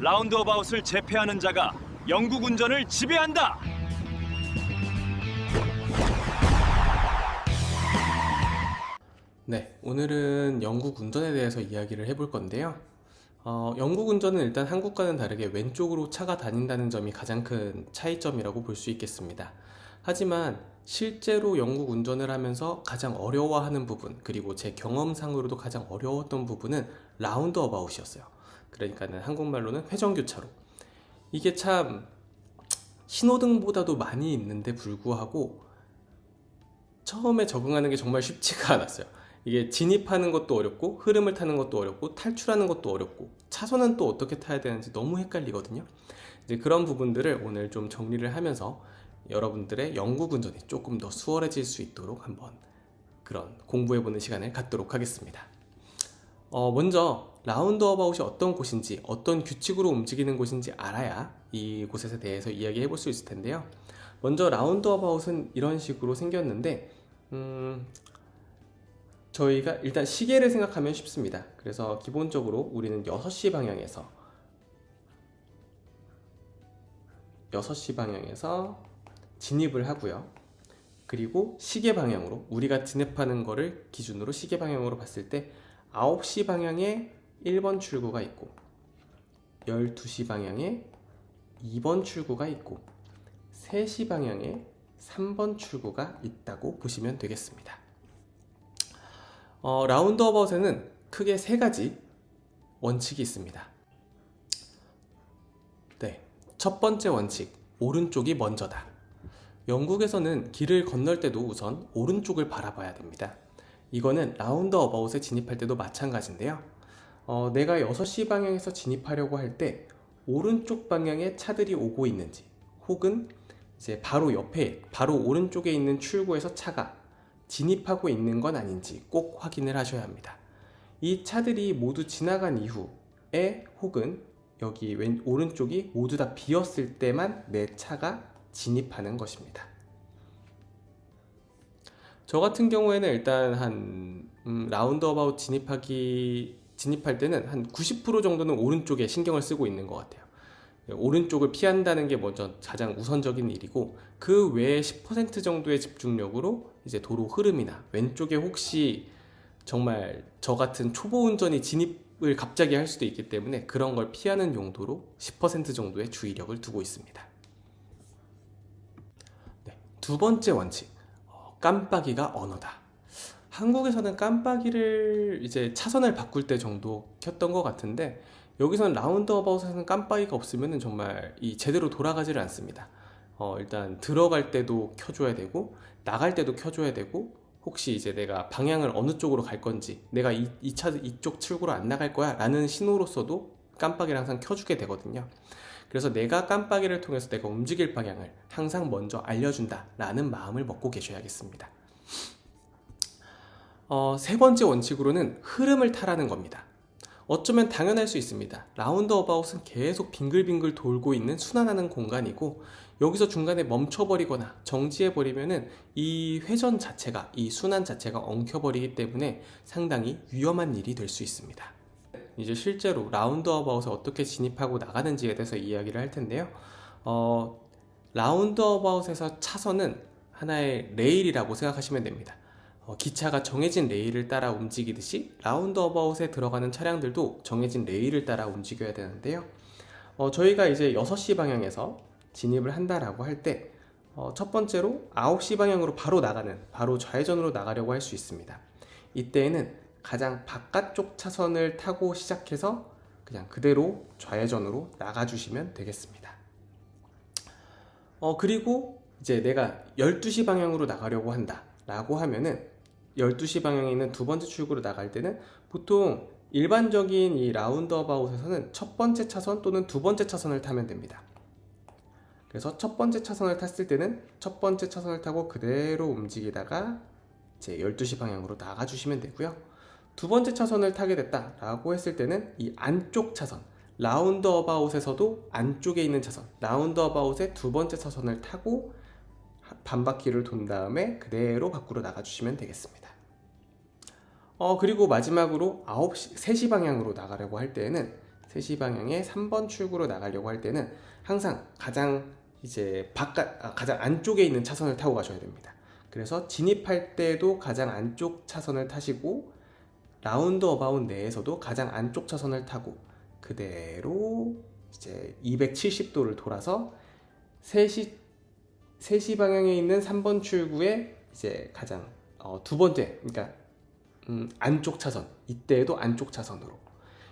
라운드어바웃을 제패하는 자가 영국 운전을 지배한다. 네, 오늘은 영국 운전에 대해서 이야기를 해볼 건데요. 영국 운전은 일단 한국과는 다르게 왼쪽으로 차가 다닌다는 점이 가장 큰 차이점이라고 볼 수 있겠습니다. 하지만 실제로 영국 운전을 하면서 가장 어려워하는 부분, 그리고 제 경험상으로도 가장 어려웠던 부분은 라운드어바웃이었어요. 그러니까는 한국말로는 회전교차로. 이게 참 신호등보다도 많이 있는데 불구하고 처음에 적응하는 게 정말 쉽지가 않았어요. 이게 진입하는 것도 어렵고 흐름을 타는 것도 어렵고 탈출하는 것도 어렵고 차선은 또 어떻게 타야 되는지 너무 헷갈리거든요. 이제 그런 부분들을 오늘 좀 정리를 하면서 여러분들의 영국 운전이 조금 더 수월해질 수 있도록 한번 그런 공부해보는 시간을 갖도록 하겠습니다. 먼저 라운드어바웃이 어떤 곳인지, 어떤 규칙으로 움직이는 곳인지 알아야 이곳에 대해서 이야기해 볼 수 있을 텐데요. 먼저 라운드어바웃은 이런 식으로 생겼는데 저희가 일단 시계를 생각하면 쉽습니다. 그래서 기본적으로 우리는 6시 방향에서 진입을 하고요. 그리고 시계 방향으로 우리가 진입하는 거를 기준으로 시계 방향으로 봤을 때 9시 방향에 1번 출구가 있고 12시 방향에 2번 출구가 있고 3시 방향에 3번 출구가 있다고 보시면 되겠습니다. 라운드어바웃에는 크게 3가지 원칙이 있습니다. 네, 첫 번째 원칙, 오른쪽이 먼저다. 영국에서는 길을 건널 때도 우선 오른쪽을 바라봐야 됩니다. 이거는 라운드어바웃에 진입할 때도 마찬가지인데요. 내가 6시 방향에서 진입하려고 할 때 오른쪽 방향에 차들이 오고 있는지, 혹은 이제 바로 옆에, 바로 오른쪽에 있는 출구에서 차가 진입하고 있는 건 아닌지 꼭 확인을 하셔야 합니다. 이 차들이 모두 지나간 이후에, 혹은 여기 오른쪽이 모두 다 비었을 때만 내 차가 진입하는 것입니다. 저 같은 경우에는 일단 라운드어바웃 진입할 때는 한 90% 정도는 오른쪽에 신경을 쓰고 있는 것 같아요. 오른쪽을 피한다는 게 먼저 가장 우선적인 일이고, 그 외에 10% 정도의 집중력으로 이제 도로 흐름이나 왼쪽에 혹시 정말 저 같은 초보 운전이 진입을 갑자기 할 수도 있기 때문에 그런 걸 피하는 용도로 10% 정도의 주의력을 두고 있습니다. 네, 두 번째 원칙, 깜빡이가 언어다. 한국에서는 깜빡이를 이제 차선을 바꿀 때 정도 켰던 것 같은데, 여기서는 라운드어바웃에서는 깜빡이가 없으면 정말 제대로 돌아가지를 않습니다. 일단 들어갈 때도 켜줘야 되고, 나갈 때도 켜줘야 되고, 혹시 이제 내가 방향을 어느 쪽으로 갈 건지, 내가 이쪽 출구로 안 나갈 거야 라는 신호로서도 깜빡이를 항상 켜주게 되거든요. 그래서 내가 깜빡이를 통해서 내가 움직일 방향을 항상 먼저 알려준다 라는 마음을 먹고 계셔야겠습니다. 세 번째 원칙으로는 흐름을 타라는 겁니다. 어쩌면 당연할 수 있습니다. 라운드어바웃은 계속 빙글빙글 돌고 있는 순환하는 공간이고, 여기서 중간에 멈춰버리거나 정지해버리면은 이 회전 자체가, 이 순환 자체가 엉켜버리기 때문에 상당히 위험한 일이 될 수 있습니다. 이제 실제로 라운드어바웃에 어떻게 진입하고 나가는지에 대해서 이야기를 할 텐데요. 라운드어바웃에서 차선은 하나의 레일이라고 생각하시면 됩니다. 기차가 정해진 레일을 따라 움직이듯이 라운드어바웃에 들어가는 차량들도 정해진 레일을 따라 움직여야 되는데요. 저희가 이제 6시 방향에서 진입을 한다라고 할 때 첫 번째로 9시 방향으로 바로 좌회전으로 나가려고 할 수 있습니다. 이때에는 가장 바깥쪽 차선을 타고 시작해서 그냥 그대로 좌회전으로 나가주시면 되겠습니다. 그리고 이제 내가 12시 방향으로 나가려고 한다 라고 하면은 12시 방향에 있는 두 번째 출구로 나갈 때는 보통 일반적인 이 라운드어바웃에서는 첫 번째 차선 또는 두 번째 차선을 타면 됩니다. 그래서 첫 번째 차선을 탔을 때는 첫 번째 차선을 타고 그대로 움직이다가 이제 12시 방향으로 나가주시면 되고요. 두 번째 차선을 타게 됐다 라고 했을 때는 이 안쪽 차선, 라운드어바웃에서도 안쪽에 있는 차선, 라운드어바웃의 두 번째 차선을 타고 반바퀴를 돈 다음에 그대로 밖으로 나가주시면 되겠습니다. 그리고 마지막으로 3시 방향으로 나가려고 할 때에는 3시 방향에 3번 출구로 나가려고 할 때는 항상 가장 이제 가장 안쪽에 있는 차선을 타고 가셔야 됩니다. 그래서 진입할 때도 가장 안쪽 차선을 타시고 라운드 어바웃 내에서도 가장 안쪽 차선을 타고 그대로 이제 270도를 돌아서 3시 방향에 있는 3번 출구에 이제 가장 두 번째, 그러니까 안쪽 차선, 이때에도 안쪽 차선으로.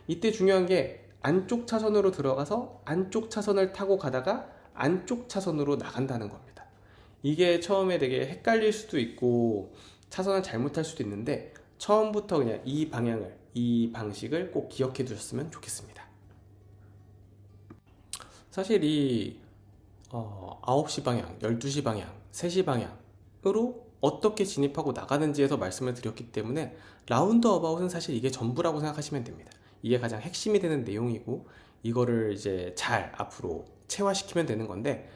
이때 중요한 게 안쪽 차선으로 들어가서 안쪽 차선을 타고 가다가 안쪽 차선으로 나간다는 겁니다. 이게 처음에 되게 헷갈릴 수도 있고 차선을 잘못할 수도 있는데 처음부터 그냥 이 방식을 꼭 기억해 두셨으면 좋겠습니다. 사실 이 9시 방향, 12시 방향, 3시 방향으로 어떻게 진입하고 나가는지에서 말씀을 드렸기 때문에 라운드 어바웃은 사실 이게 전부라고 생각하시면 됩니다. 이게 가장 핵심이 되는 내용이고 이거를 이제 잘 앞으로 체화시키면 되는 건데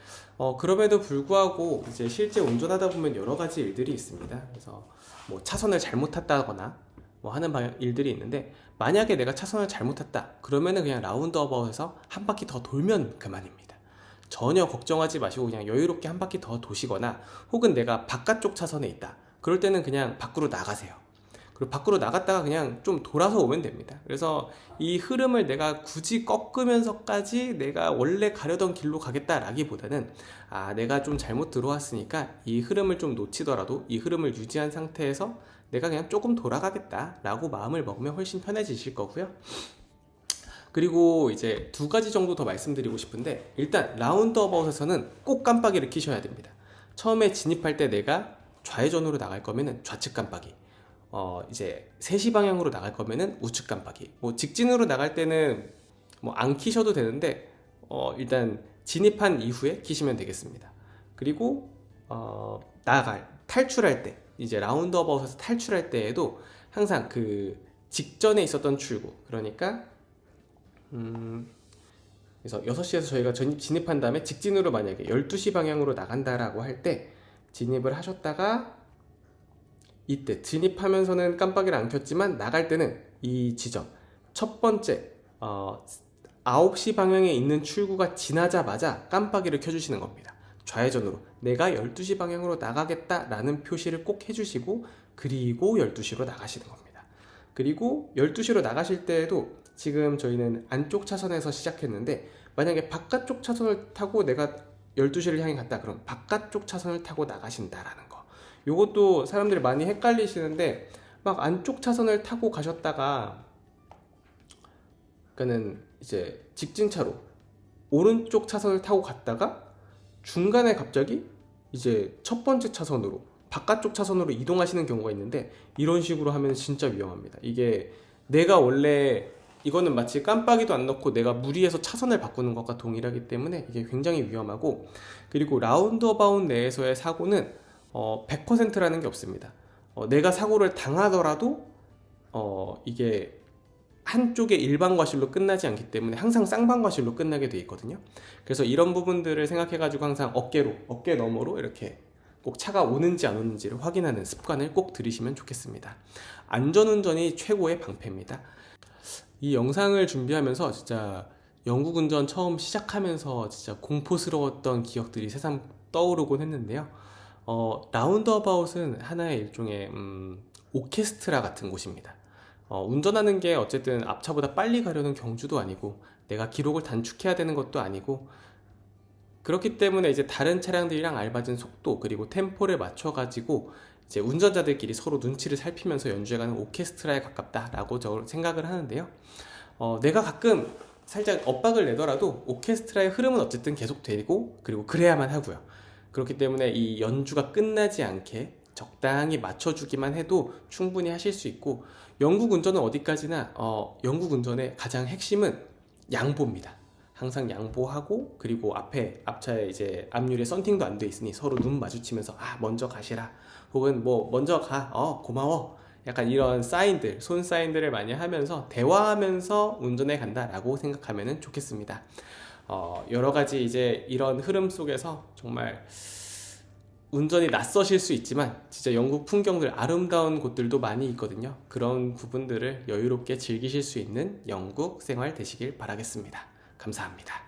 그럼에도 불구하고 이제 실제 운전하다 보면 여러 가지 일들이 있습니다. 그래서 뭐 차선을 잘못 탔다거나 뭐 하는 일들이 있는데 만약에 내가 차선을 잘못 탔다 그러면은 그냥 라운드 어바웃에서 한 바퀴 더 돌면 그만입니다. 전혀 걱정하지 마시고 그냥 여유롭게 한 바퀴 더 도시거나 혹은 내가 바깥쪽 차선에 있다 그럴 때는 그냥 밖으로 나가세요. 그리고 밖으로 나갔다가 그냥 좀 돌아서 오면 됩니다. 그래서 이 흐름을 내가 굳이 꺾으면서까지 내가 원래 가려던 길로 가겠다라기보다는 내가 좀 잘못 들어왔으니까 이 흐름을 좀 놓치더라도 이 흐름을 유지한 상태에서 내가 그냥 조금 돌아가겠다라고 마음을 먹으면 훨씬 편해지실 거고요. 그리고 이제 두 가지 정도 더 말씀드리고 싶은데 일단 라운드 어바웃에서는 꼭 깜빡이를 켜셔야 됩니다. 처음에 진입할 때 내가 좌회전으로 나갈 거면은 좌측 깜빡이, 이제 3시 방향으로 나갈 거면은 우측 깜빡이, 뭐 직진으로 나갈 때는 뭐 안 키셔도 되는데 일단 진입한 이후에 키시면 되겠습니다. 그리고 탈출할 때 이제 라운드 어바웃에서 탈출할 때에도 항상 그 직전에 있었던 출구, 그러니까 그래서 6시에서 저희가 진입한 다음에 직진으로 만약에 12시 방향으로 나간다라고 할 때 진입을 하셨다가 이때 진입하면서는 깜빡이를 안 켰지만 나갈 때는 이 지점 첫 번째 9시 방향에 있는 출구가 지나자마자 깜빡이를 켜주시는 겁니다. 좌회전으로 내가 12시 방향으로 나가겠다라는 표시를 꼭 해주시고 그리고 12시로 나가시는 겁니다. 그리고 12시로 나가실 때에도 지금 저희는 안쪽 차선에서 시작했는데 만약에 바깥쪽 차선을 타고 내가 12시를 향해 갔다 그럼 바깥쪽 차선을 타고 나가신다라는 거. 요것도 사람들이 많이 헷갈리시는데 막 안쪽 차선을 타고 가셨다가 그러니까는 이제 직진차로 오른쪽 차선을 타고 갔다가 중간에 갑자기 이제 첫 번째 차선으로 바깥쪽 차선으로 이동하시는 경우가 있는데 이런 식으로 하면 진짜 위험합니다. 이게 내가 원래 이거는 마치 깜빡이도 안 넣고 내가 무리해서 차선을 바꾸는 것과 동일하기 때문에 이게 굉장히 위험하고 그리고 라운드 어바웃 내에서의 사고는 100%라는 게 없습니다. 내가 사고를 당하더라도 이게 한쪽의 일반 과실로 끝나지 않기 때문에 항상 쌍방 과실로 끝나게 돼 있거든요. 그래서 이런 부분들을 생각해 가지고 항상 어깨 너머로 이렇게 꼭 차가 오는지 안 오는지를 확인하는 습관을 꼭 들이시면 좋겠습니다. 안전운전이 최고의 방패입니다. 이 영상을 준비하면서 진짜 영국 운전 처음 시작하면서 진짜 공포스러웠던 기억들이 새삼 떠오르곤 했는데요. 라운드 어바웃은 하나의 일종의 오케스트라 같은 곳입니다. 운전하는 게 어쨌든 앞차보다 빨리 가려는 경주도 아니고 내가 기록을 단축해야 되는 것도 아니고 그렇기 때문에 이제 다른 차량들이랑 알맞은 속도 그리고 템포를 맞춰 가지고 이제 운전자들끼리 서로 눈치를 살피면서 연주해가는 오케스트라에 가깝다라고 생각을 하는데요. 내가 가끔 살짝 엇박을 내더라도 오케스트라의 흐름은 어쨌든 계속 되고 그리고 그래야만 하고요. 그렇기 때문에 이 연주가 끝나지 않게 적당히 맞춰주기만 해도 충분히 하실 수 있고 영국 운전은 어디까지나 영국 운전의 가장 핵심은 양보입니다. 항상 양보하고 그리고 앞차에 이제 앞유리에 썬팅도 안 돼 있으니 서로 눈 마주치면서 먼저 가시라 혹은 뭐 먼저 가 고마워 약간 이런 사인들 손 사인들을 많이 하면서 대화하면서 운전해 간다라고 생각하면 좋겠습니다. 여러 가지 이제 이런 흐름 속에서 정말 운전이 낯서실 수 있지만 진짜 영국 풍경들 아름다운 곳들도 많이 있거든요. 그런 부분들을 여유롭게 즐기실 수 있는 영국 생활 되시길 바라겠습니다. 감사합니다.